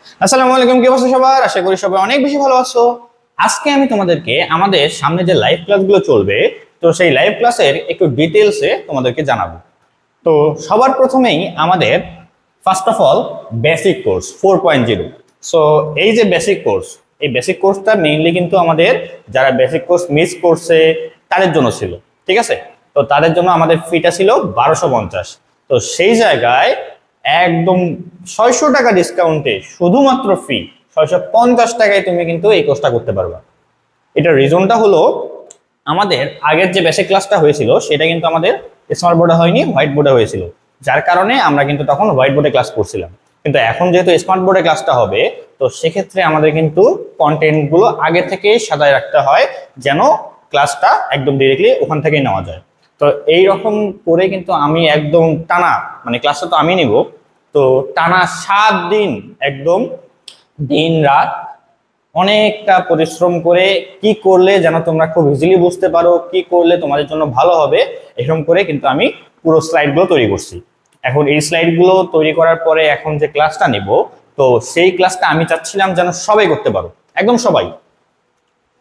আসসালামু আলাইকুম, কি অবস্থা সবার? আশা করি সবাই অনেক বেশি ভালো আছো। আজকে আমি তোমাদেরকে আমাদের সামনে যে লাইভ ক্লাসগুলো চলবে, তো সেই লাইভ ক্লাসের একটু ডিটেলসে তোমাদেরকে জানাবো। তো সবার প্রথমেই আমাদের first of all basic course 4.0। So এই যে বেসিক কোর্স, এই বেসিক কোর্সটা মেইনলি কিন্তু আমাদের যারা বেসিক কোর্স মিস করছে তাদের জন্য ছিল, ঠিক আছে? তো তাদের জন্য আমাদের ফিটা ছিল 1250। তো সেই জায়গায় একদম 600 টাকা ডিসকাউন্টে শুধুমাত্র ফ্রি 650 টাকায় তুমি কিন্তু এই কোর্সটা করতে পারবা। এটার রিজনটা হলো আমাদের আগের যে বেসিক ক্লাসটা হয়েছিল সেটা কিন্তু আমাদের স্মার্ট বোর্ডে হয়নি, হোয়াইট বোর্ডে হয়েছিল, যার কারণে আমরা কিন্তু তখন হোয়াইট বোর্ডে ক্লাস করছিলাম। কিন্তু এখন যেহেতু স্মার্ট বোর্ডে ক্লাসটা হবে, তো সেক্ষেত্রে আমাদের কিন্তু কন্টেন্টগুলো আগে থেকেই সাজায় রাখতে হয় যেন ক্লাসটা একদম ডিরেক্টলি ওখান থেকেই নেওয়া যায়। তো এই রকম করে কিন্তু আমি একদম টানা, মানে ক্লাসটা তো আমি নিব, তো টানা 7 দিন একদম দিন রাত অনেকটা পরিশ্রম করে কি করলে যেন তোমরা খুব ইজিলি বুঝতে পারো, কি করলে তোমাদের জন্য ভালো হবে, এরকম করে কিন্তু আমি পুরো স্লাইডগুলো তৈরি করছি। এখন এই স্লাইডগুলো তৈরি করার পরে এখন যে ক্লাসটা নিব, তো সেই ক্লাসটা আমি চাচ্ছিলাম যেন সবাই করতে পারো, একদম সবাই,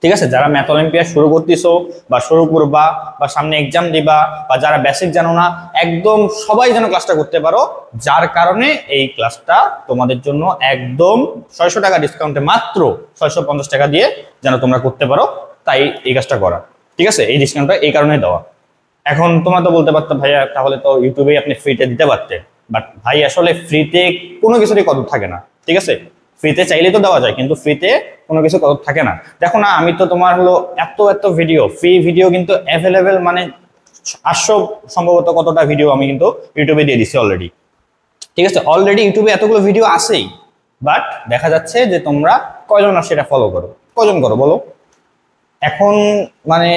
ঠিক আছে? যারা ম্যাথ অলিম্পিয়াড শুরু করতেছো বা শুরু করবা বা সামনে এক্সাম দিবা বা যারা বেসিক জানো না, একদম সবাই যেন ক্লাসটা করতে পারো। যার কারণে এই ক্লাসটা তোমাদের জন্য একদম 600 টাকা ডিসকাউন্টে মাত্র 650 টাকা দিয়ে যেন তোমরা করতে পারো, তাই এই কাজটা করা, ঠিক আছে? এই ডিসকাউন্টটা এই কারণে দেওয়া। এখন তোমরা তো বলতে পারতো ভাইয়া তাহলে তো ইউটিউবে আপনি ফ্রিতে দিতে পারতেন, বাট ভাই আসলে ফ্রিতে কোনো কিছুরই কদর থাকে না, ঠিক আছে? ফ্রিতে চাইলেই তো দেওয়া যায়, কিন্তু ফ্রিতে কোনো কিছু কদর থাকে না। দেখো না, আমি তো তোমার হলো এত এত ভিডিও, ফ্রি ভিডিও কিন্তু অ্যাভেলেবেল, মানে 800 সম্ভবত কতটা ভিডিও আমি কিন্তু ইউটিউবে দিয়ে দিচ্ছি অলরেডি, ঠিক আছে? অলরেডি ইউটিউবে এতগুলো ভিডিও আছেই, বাট দেখা যাচ্ছে যে তোমরা কয়জন আর সেটা ফলো করো, কয়জন করো বলো? এখন মানে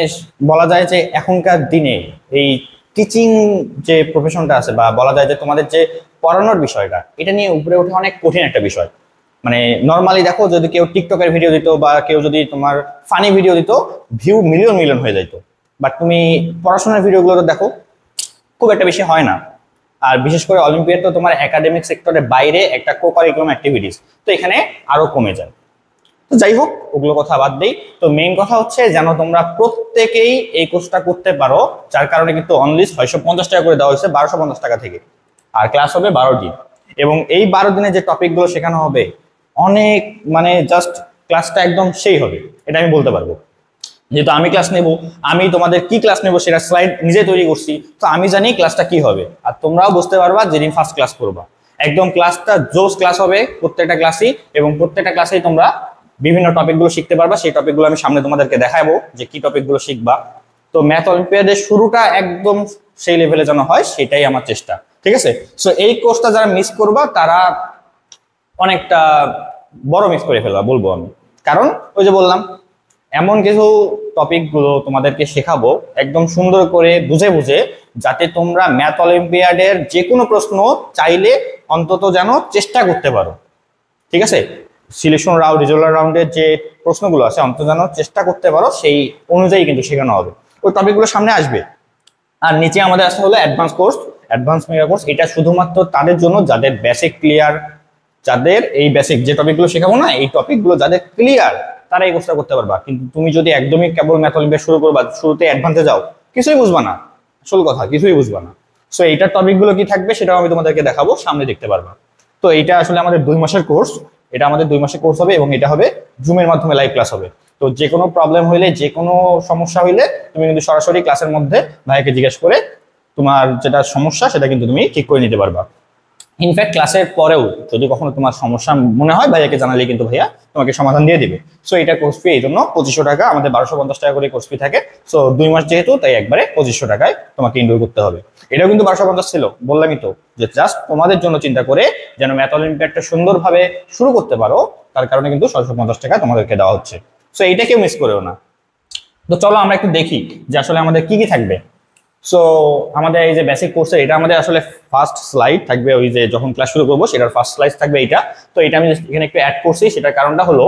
বলা যায় যে এখনকার দিনে এই টিচিং যে প্রফেশনটা আছে, বা বলা যায় যে তোমাদের যে পড়ানোর বিষয়টা, এটা নিয়ে উপরে ওঠা অনেক কঠিন একটা বিষয়। মানে নর্মালি দেখো, যদি কেউ টিকটকের ভিডিও দিত বা কেউ যদি তোমার ফানি ভিডিও দিত, ভিউ মিলিয়ন মিলিয়ন হয়ে যেত। বাট তুমি পড়াশোনার ভিডিওগুলো দেখো, খুব একটা বেশি হয় না। আর বিশেষ করে অলিম্পিয়াড তো তোমার একাডেমিক সেক্টরের বাইরে একটা কো কারিকুলাম অ্যাক্টিভিটিস, তো এখানে আরো কমে যায়। তো যাই হোক, ওগুলো কথা বাদ দেই। তো মেইন কথা হচ্ছে যেন তোমরা প্রত্যেকেই এই কোর্সটা করতে পারো, যার কারণে কিন্তু অনলি 650 টাকা করে দেওয়া হয়েছে 1250 টাকা থেকে। আর ক্লাস হবে 12 দিন, এবং এই 12 দিনে যে টপিকগুলো শেখানো হবে অনেক, মানে জাস্ট ক্লাসটা একদম সেই হবে, এটা আমি বলতে পারবো। যেহেতু আমি ক্লাস নেব, আমি তোমাদের কি ক্লাস নেব সেটা স্লাইড নিজে তৈরি করছি, তো আমি জানি ক্লাসটা কি হবে, আর তোমরাও বুঝতে পারবা যেদিন ফার্স্ট ক্লাস করবা। একদম ক্লাসটা জোস ক্লাস হবে প্রত্যেকটা ক্লাসই, এবং প্রত্যেকটা ক্লাসেই তোমরা বিভিন্ন টপিকগুলো শিখতে পারবা। সেই টপিকগুলো আমি সামনে তোমাদেরকে দেখাবো যে কি টপিকগুলো শিখবা। তো ম্যাথ অলিম্পিয়াডের শুরুটা একদম সেই লেভেলে যেন হয়, সেটাই আমার চেষ্টা, ঠিক আছে? সো এই কোর্সটা যারা মিস করবা তারা অনেকটা বড় মিস করে ফেলবা বলবো আমি। কারণ ওই যে বললাম, এমন কিছু টপিকগুলো তোমাদেরকে শেখাবো একদম সুন্দর করে বুঝে বুঝে, যাতে তোমরা ম্যাথ অলিম্পিয়াডের যে কোনো প্রশ্ন চাইলে অন্তত যেন চেষ্টা করতে পারো, ঠিক আছে? সিলেকশন রাউন্ড, রিজনাল রাউন্ডের যে প্রশ্নগুলো আছে অন্তত যেন চেষ্টা করতে পারো, সেই অনুযায়ী কিন্তু শেখানো হবে। ওই টপিকগুলো সামনে আসবে। আর নিচে আমাদের আসতে হলো advance course, advance mega course. এটা শুধুমাত্র তাদের জন্য যাদের বেসিক ক্লিয়ার, যাদের এই বেসিক যে টপিকগুলো শেখাবো না, এই টপিকগুলো যাদের ক্লিয়ার, তারা এই কোর্সটা করতে পারবা। কিন্তু তুমি যদি একদমই কেবল ম্যাথ অলিম্পিয়াড শুরু করবা, শুরুতে অ্যাডভান্সে যাও, কিছুই বুঝবা না, আসল কথা কিছুই বুঝবা না। সো এইটার টপিকগুলো কি থাকবে সেটাও আমি তোমাদেরকে দেখাবো, সামনে দেখতে পারবা। তো এইটা আসলে আমাদের 2 মাসের কোর্স, এটা আমাদের 2 মাসের কোর্স হবে, এবং এটা হবে জুমের মাধ্যমে লাইভ ক্লাস হবে। তো যে কোনো প্রবলেম হইলে, যে কোনো সমস্যা হইলে তুমি কিন্তু সরাসরি ক্লাসের মধ্যে ভাইকে জিজ্ঞেস করে তোমার যেটা সমস্যা সেটা কিন্তু তুমি ঠিক করে নিতে পারবা। ইনফ্যাক্ট ক্লাসের পরেও যদি কখনো তোমার সমস্যা মনে হয়, ভাইয়াকে জানালে কিন্তু ভাইয়া তোমাকে সমাধান দিয়ে দিবে। সো এটা কোর্স ফি এই জন্য 2500 টাকা, আমাদের 1250 টাকা করে কোর্স ফি থাকে। সো 2 মাস যেহেতু, তাই একবারে 2500 টাকায় তোমাকে এনরোল করতে হবে। এটাও কিন্তু 1250 ছিল, বললামই তো যে জাস্ট তোমাদের জন্য চিন্তা করে যেন ম্যাথ অলিম্পিয়াডটা সুন্দরভাবে শুরু করতে পারো, তার কারণে কিন্তু 650 টাকা তোমাদেরকে দেওয়া হচ্ছে। সো এইটা কেউ মিস করেও না। তো চলো আমরা একটু দেখি যে আসলে আমাদের কি কি থাকবে। সো আমাদের এই যে বেসিক কোর্সে, এটা আমাদের আসলে ফার্স্ট স্লাইড থাকবে, ওই যে যখন ক্লাস শুরু করবো সেটার ফার্স্ট স্লাইড থাকবে এইটা। তো এটা আমি এখানে একটু অ্যাড করছি, সেটার কারণটা হলো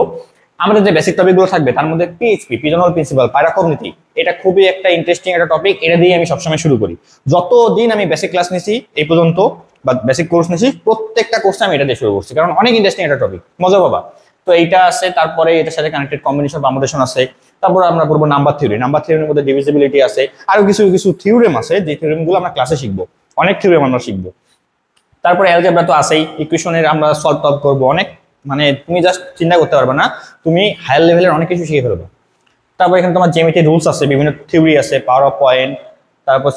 আমাদের যে বেসিক টপিকগুলো থাকবে তার মধ্যে পিএইচপি, পিজনহোল প্রিন্সিপাল, প্যারাকগনিটিভ, এটা খুবই একটা ইন্টারেস্টিং একটা টপিক। এটা দিয়ে আমি সবসময় শুরু করি। যতদিন আমি বেসিক ক্লাস নিছি এই পর্যন্ত বা বেসিক কোর্স নিছি, প্রত্যেকটা কোর্সে আমি এটা দিয়ে শুরু করছি, কারণ অনেক ইন্টারেস্টিং একটা টপিক, মজা পাবা। তো এইটা আছে, তারপরে এটার সাথে কানেক্টেড কম্বিনেশন পারমুটেশন আছে, তারপর আমরা পড়বো নাম্বার থিওরি। নাম্বার থিওরির মধ্যে ডিভিজিবিলিটি আছে, আরো কিছু কিছু থিওরেম আছে, যে থিওরেমগুলো আমরা ক্লাসে শিখবো, অনেক থিওরেম আমরা শিখবো। তারপরে অ্যালজেব্রা তো আছেই, ইকুয়েশনের আমরা সলভ টলভ করবো অনেক, মানে তুমি জাস্ট চিন্তা করতে পারবে না, তুমি হায়ার লেভেলের অনেক কিছু শিখে ফেলবে। তারপর এখানে তোমার জ্যামিতি রুলস আছে, বিভিন্ন থিওরি আছে, পাওয়ার অফ পয়েন্ট, তারপর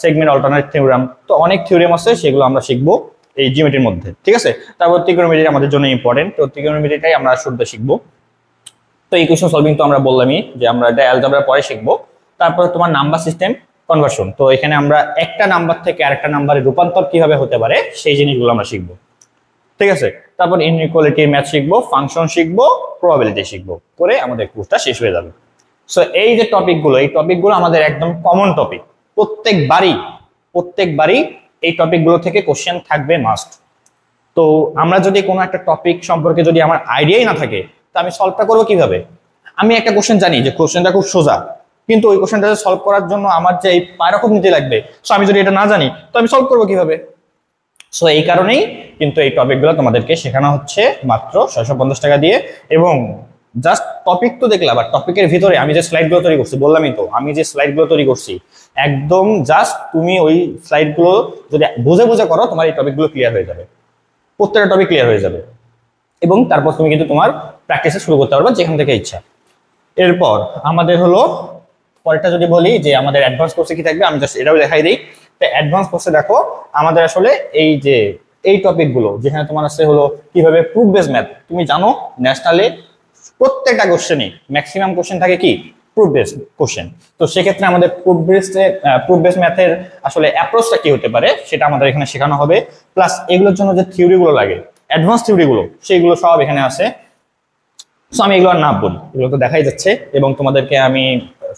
সেগমেন্ট অল্টারনেট থিওরাম, তো অনেক থিওরেম আছে, সেগুলো আমরা শিখবো এই জিওমেট্রির মধ্যে, ঠিক আছে। তারপর ট্রিগোনোমেট্রি আমাদের জন্য ইম্পর্টেন্ট, তো ট্রিগোনোমেট্রিটাই আমরা শুরুতে শিখবো। তো ইকুয়েশন সলভিং তো আমরা বললামই যে আমরা এটা অ্যালজেব্রা পরে শিখবো। তারপর তোমার নাম্বার সিস্টেম কনভার্সন, তো এখানে আমরা একটা নাম্বার থেকে আরেকটা নাম্বারে রূপান্তর কিভাবে হতে পারে সেই জিনিসগুলো আমরা শিখবো, ঠিক আছে। তারপর ইনইকুয়ালিটি ম্যাথ শিখবো, ফাংশন শিখবো, প্রবাবিলিটি শিখবো, করে আমাদের কোর্সটা শেষ হয়ে যাবে। সো এই যে টপিকগুলো, এই টপিকগুলো আমাদের একদম কমন টপিক, প্রত্যেকবারই এই টপিকগুলো থেকে কোশ্চেন থাকবে মাস্ট। তো আমরা যদি কোনো একটা টপিক সম্পর্কে যদি আমার আইডিয়াই না থাকে, তো আমি সলভটা করবো কিভাবে? আমি একটা কোশ্চেন জানি যে কোশ্চেনটা খুব সোজা, কিন্তু ওই কোশ্চেনটা সলভ করার জন্য আমার যে এই পাইরাকগনিটিভ লাগবে, সো আমি যদি এটা না জানি তো আমি সলভ করবো কিভাবে? সো এই কারণেই কিন্তু এই টপিকগুলো তোমাদেরকে শেখানো হচ্ছে মাত্র 650 টাকা দিয়ে। এবং জাস্ট টপিক তো দেখলাম, আর টপিকের ভিতরে আমি যে স্লাইডগুলো তৈরি করছি, বললামই তো আমি যে স্লাইডগুলো তৈরি করছি, একদম জাস্ট তুমি ওই স্লাইডগুলো যদি বুঝে বুঝে করো, তোমার এই টপিকগুলো ক্লিয়ার হয়ে যাবে, প্রত্যেকটা টপিক ক্লিয়ার হয়ে যাবে। এবং তারপর তুমি কিন্তু তোমার প্র্যাকটিসে শুরু করতে পারবে যেখান থেকে ইচ্ছা। এরপর আমাদের হলো পরেরটা যদি বলি যে আমাদের অ্যাডভান্স কোর্সে কি থাকবে, আমি জাস্ট এটাও দেখাই দিই। তো অ্যাডভান্স কোর্সে দেখো আমাদের আসলে এই যে এই টপিকগুলো, যেখানে তোমার আছে হলো কিভাবে প্রুফ বেস ম্যাথ, তুমি জানো ন্যাশনালে প্রত্যেকটা কোশ্চেনই ম্যাক্সিমাম কোশ্চেন থাকে কি প্রুফ বেস কোশ্চেন। তো সেক্ষেত্রে আমাদের প্রুফ বেস ম্যাথের আসলে অ্যাপ্রোচটা কি হতে পারে সেটা আমাদের এখানে শেখানো হবে। প্লাস এগুলোর জন্য যে থিওরিগুলো লাগে, অ্যাডভান্স থিওরিগুলো, সেইগুলো সব এখানে আছে। সো আমি এগুলো আর না বলি, এগুলো তো দেখাই যাচ্ছে, এবং তোমাদেরকে আমি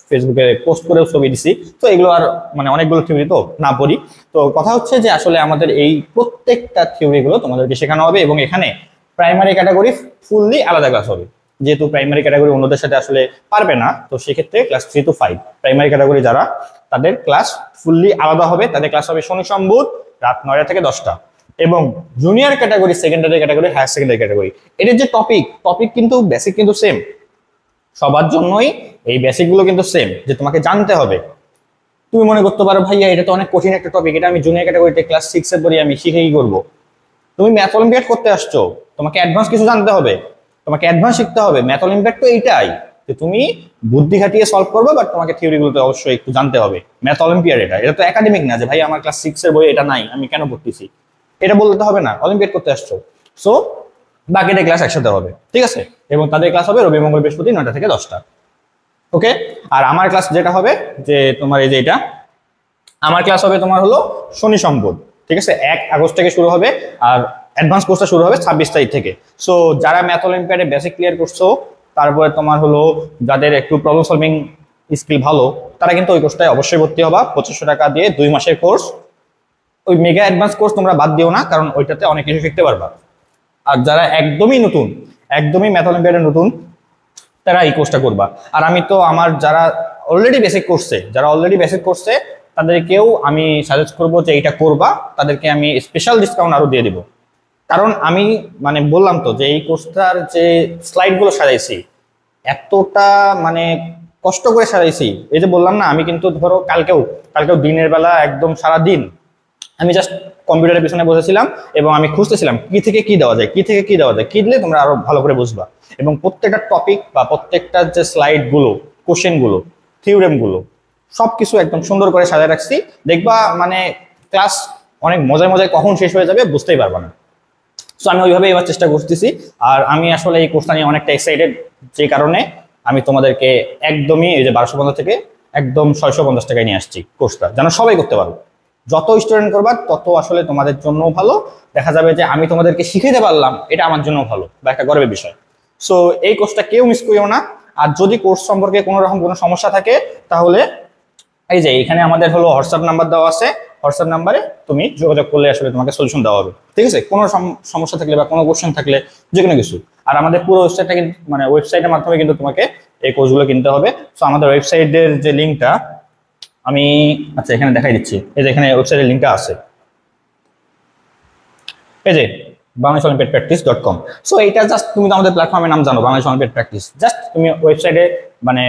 ফেসবুকে পোস্ট করেও ছবি দিছি। তো এগুলো আর মানে অনেকগুলো থিওরি তো না পড়ি। তো কথা হচ্ছে যে আসলে আমাদের এই প্রত্যেকটা থিওরিগুলো তোমাদেরকে শেখানো হবে, এবং এখানে প্রাইমারি ক্যাটাগরি ফুললি আলাদা ক্লাস হবে। যেহেতু প্রাইমারি ক্যাটাগরি অন্যদের সাথে আসলে পারবে না, তো সেক্ষেত্রে ক্লাস 3 to 5 প্রাইমারি ক্যাটাগরি যারা, তাদের ক্লাস ফুললি আলাদা হবে। তাদের ক্লাস হবে শনি সোম বুধ রাত 9টা থেকে 10টা। এবং junior category, secondary category, higher secondary category, এদের যে টপিক কিন্তু বেসিক কিন্তু সেম সবার জন্যই। এই বেসিকগুলো কিন্তু সেম, যে তোমাকে জানতে হবে। তুমি মনে করতে পারো ভাইয়া এটা তো অনেক কঠিন একটা টপিক, এটা আমি জুনিয়র ক্যাটাগরিতে ক্লাস 6 এ পড়ি, আমি শিখে কি করবো? তুমি ম্যাথ অলিম্পিয়াড করতে আসছো, তোমাকে অ্যাডভান্স কিছু জানতে হবে, তোমাকে অ্যাডভান্স শিখতে হবে। ম্যাথ অলিম্পিয়াড তো এইটাই যে তুমি বুদ্ধি খাটিয়ে সলভ করবে, বাট তোমাকে থিওরিগুলোতে অবশ্যই একটু জানতে হবে। ম্যাথ অলিম্পিয়াড এটা তো একাডেমিক না যে ভাই আমার ক্লাস 6 এর বই এটা নাই আমি কেন পড়তেছি, এটা বলতে হবে না। অলিম্পিয়াড করতে আসছো, সো বাকিটা ক্লাস একসাথে হবে, ঠিক আছে। এবং তাদের ক্লাস হবে রবি মঙ্গল বৃহস্পতি 9টা থেকে 10টা। ওকে, আর আমার ক্লাস যেটা হবে যে তোমার এই যে এটা, আমার ক্লাস হবে তোমার হলো শনি সোম বুধ, ঠিক আছে। 1 আগস্ট থেকে শুরু হবে, আর অ্যাডভান্স কোর্সটা শুরু হবে 26 তারিখ থেকে। সো যারা ম্যাথ অলিম্পিয়াডে বেসিক ক্লিয়ার করছো, তারপরে তোমার হলো যাদের একটু প্রবলেম সলভিং স্কিল ভালো, তারা কিন্তু ওই কোর্সটায় অবশ্যই ভর্তি হবা। 2500 টাকা দিয়ে 2 মাসের কোর্স। ওই মেগা অ্যাডভান্স কোর্স তোমরা বাদ দিও না, কারণ ওইটাতে অনেক কিছু শিখতে পারবা। আর যারা একদমই নতুন, একদমই ম্যাথ অলিম্পিয়াডে নতুন, তারা এই কোর্সটা করবা। আর আমি তো আমার যারা অলরেডি বেসিক করছে তাদেরকেও আমি সাজেস্ট করবো যে এইটা করবা, তাদেরকে আমি স্পেশাল ডিসকাউন্ট আরো দিয়ে দিব। কারণ আমি মানে বললাম তো যে এই কোর্সটার যে স্লাইডগুলো সাজাইছি, এতটা মানে কষ্ট করে সাজাইছি। এই যে বললাম না, আমি কিন্তু ধরো কালকেও দিনের বেলা একদম সারা দিন আমি জাস্ট কম্পিউটারের পিছনে বসেছিলাম, এবং আমি খুঁজতেছিলাম কি থেকে কি দেওয়া যায়, কি দিলে তোমরা আরো ভালো করে বুঝবা। এবং প্রত্যেকটা টপিক বা প্রত্যেকটা যে স্লাইডগুলো, কোশ্চেনগুলো, থিওরেমগুলো সবকিছু একদম সুন্দর করে সাজায় রাখছি। দেখবা মানে ক্লাস অনেক মজায় কখন শেষ হয়ে যাবে বুঝতেই পারবা না। সো আমি ওইভাবে এবার চেষ্টা করতেছি। আর আমি আসলে এই কোর্সটা নিয়ে অনেকটা এক্সাইটেড, যে কারণে আমি তোমাদেরকে একদমই এই যে 1250 থেকে একদম 650 টাকায় নিয়ে আসছি কোর্সটা, যেন সবাই করতে পারো। যত স্টুডেন্ট করবা তত আসলে তোমাদের জন্য ভালো। দেখা যাবে যে আমি তোমাদেরকে শিখাইতে পারলাম, এটা আমার জন্য ভালো বা একটা গর্বের বিষয়। সো এই কোর্সটা কেউ মিস করিও না। আর যদি কোর্স সম্পর্কে কোনো রকম কোনো সমস্যা থাকে, তাহলে এই যে এখানে আমাদের হলো হোয়াটসঅ্যাপ নাম্বার দেওয়া আছে, হোয়াটসঅ্যাপ নাম্বারে তুমি যোগাযোগ করলে আসলে তোমাকে সলিউশন দেওয়া হবে, ঠিক আছে। কোনো সমস্যা থাকলে বা কোনো কোশ্চেন থাকলে, যে কোনো কিছু। আর আমাদের পুরো ওয়েবসাইটটা কিন্তু মানে ওয়েবসাইটের মাধ্যমে কিন্তু তোমাকে এই কোর্সগুলো কিনতে হবে। সো আমাদের ওয়েবসাইটের যে লিঙ্কটা আমি আচ্ছা এখানে দেখাই দিচ্ছি, এই যে এখানে ওয়েবসাইটের লিঙ্কটা আছে, এই যে bangladesholympiadpractice.com। সো এটা জাস্ট তুমি তো আমাদের প্ল্যাটফর্মের নাম জানো বাংলাদেশ অলিম্পিয়াড প্র্যাকটিস, জাস্ট তুমি ওয়েবসাইটে মানে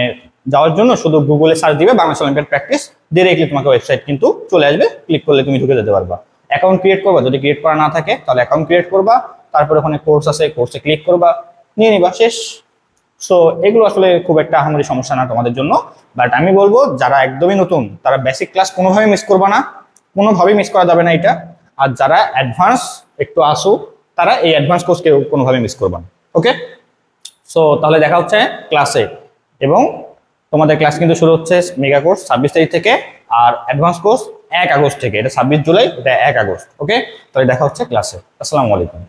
যাওয়ার জন্য শুধু গুগলে সার্চ দিবে বাংলাদেশ অলিম্পিয়াড প্র্যাকটিস, ডিরেক্টলি তোমাকে ওয়েবসাইট কিন্তু চলে আসবে, ক্লিক করলে তুমি ঢুকে যেতে পারবা। অ্যাকাউন্ট ক্রিয়েট করবা, যদি ক্রিয়েট করা না থাকে তাহলে অ্যাকাউন্ট ক্রিয়েট করবা, তারপরে ওখানে কোর্স আছে, কোর্সে ক্লিক করবা, নিয়ে নিবা, শেষ। সো এগুলো আসলে খুব একটা আহামরি সমস্যা না তোমাদের জন্য। বাট আমি বলবো যারা একদমই নতুন তারা বেসিক ক্লাস কোনোভাবে মিস করবা না, কোনোভাবেই মিস করা যাবে না এটা। আর যারা অ্যাডভান্স একটু আসো তারা এই অ্যাডভান্স কোর্স কেউ কোনোভাবে মিস করবা না। ওকে, সো তাহলে দেখা হচ্ছে ক্লাসে। এবং তোমাদের ক্লাস কিন্তু শুরু হচ্ছে মেগা কোর্স 26 তারিখ থেকে, আর অ্যাডভান্স কোর্স 1 আগস্ট থেকে। এটা 26 জুলাই, এটা 1 আগস্ট। ওকে, তাহলে দেখা হচ্ছে ক্লাসে। আসসালামু আলাইকুম।